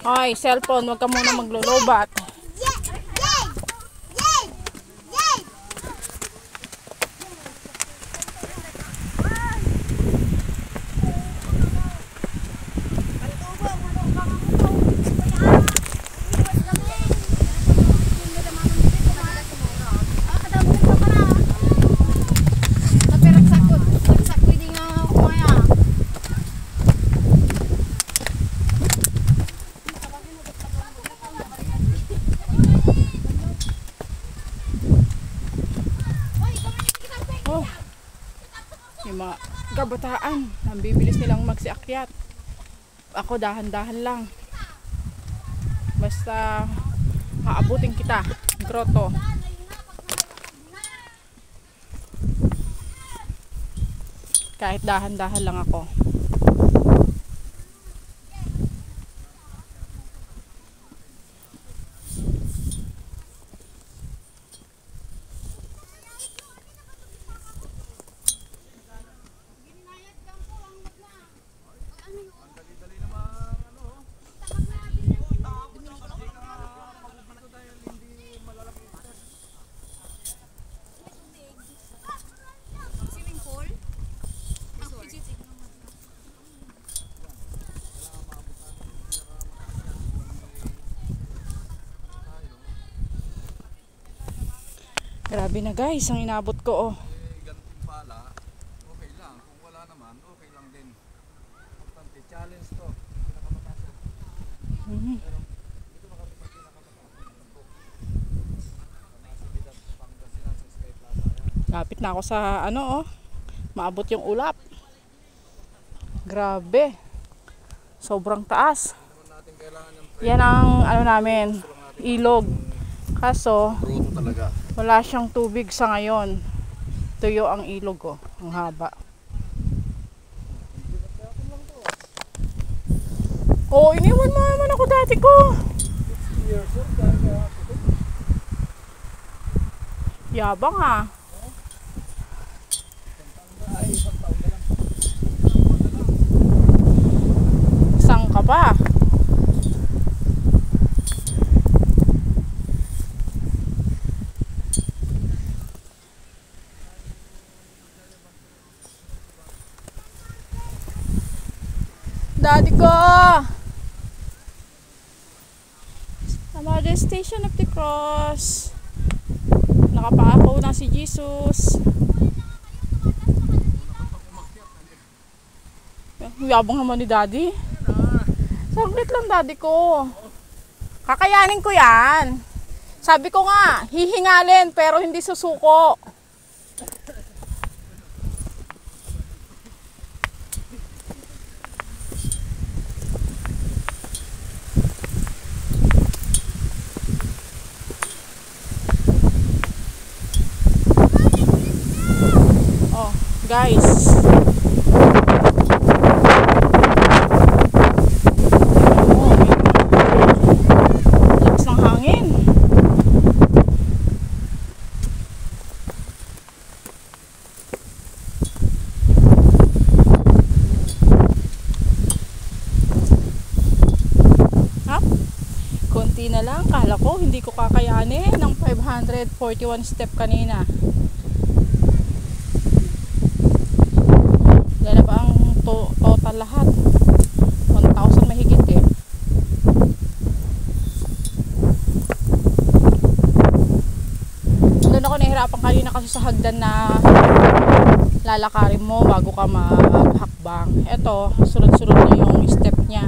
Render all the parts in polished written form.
Ay, cellphone, wag ka muna maglulubat. Oh, yung mga kabataan, ang bibilis nilang magsiakyat. Ako dahan-dahan lang. Basta aabutin kita, grotto. Kahit dahan-dahan lang ako. Grabe na guys, ang inabot ko oh. Gantimpala, okay lang. Kung wala naman, okay lang din. Importante, challenge to. Pinakamataas. Pero dito makapit ang pinakamataas. Lapit na ako sa ano oh. Maabot yung ulap. Grabe. Sobrang taas. Yan ang ano namin, ilog. Kaso talaga. Wala siyang tubig sa ngayon. Tuyo ang ilog oh, ang haba. Oh, iniwan mo naman ako dati ko. Yabang ah. Isang ka ba? Daddy ko! Another Station of the Cross. Nakapaako na si Jesus. Yabang naman ni Daddy. Saglit lang Daddy ko. Kakayanin ko yan. Sabi ko nga, hihingalin pero hindi susuko. Guys, lakas ng hangin. Hap, konti na lang. Kala ko hindi ko kakayanin ng 541 step kanina. Yan ba ang total lahat? 1,000 mahigit eh. Doon ako nahihirapan kanina kasi sa hagdan na lalakarin mo bago ka maghakbang. Ito, sunod-sunod na yung step niya.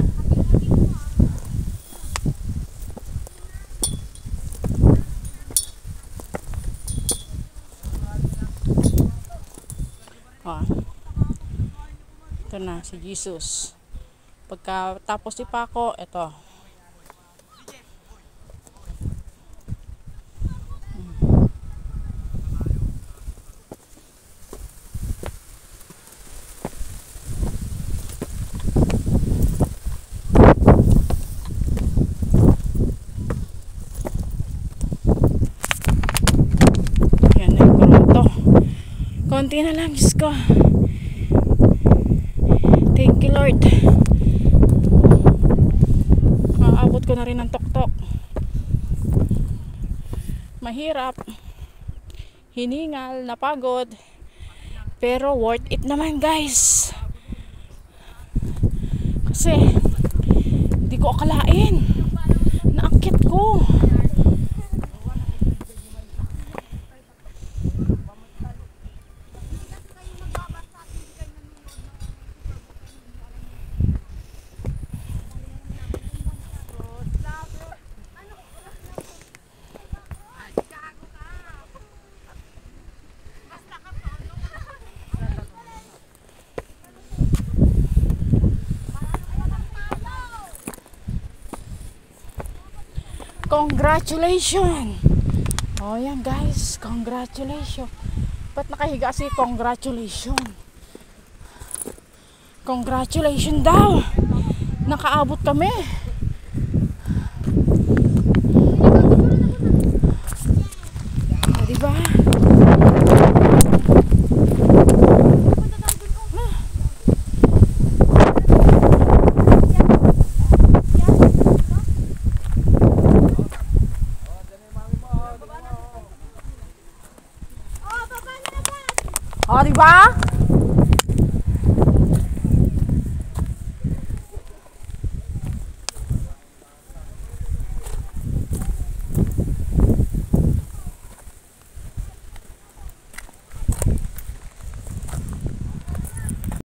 Ito na si Jesus. Pagkatapos ipako, ito. Yan na yung grotto. Konti na lang, Diyos ko. Thank you, Lord. ko na rin ang tuktok. Mahirap, hiningal, napagod, pero worth it naman guys. Kasi hindi ko akalain na akit ko. Congratulations! Oh yan guys, congratulations. Ba't nakahiga si congratulations? Congratulations daw! Nakaabot kami. Diba? Oh, diba?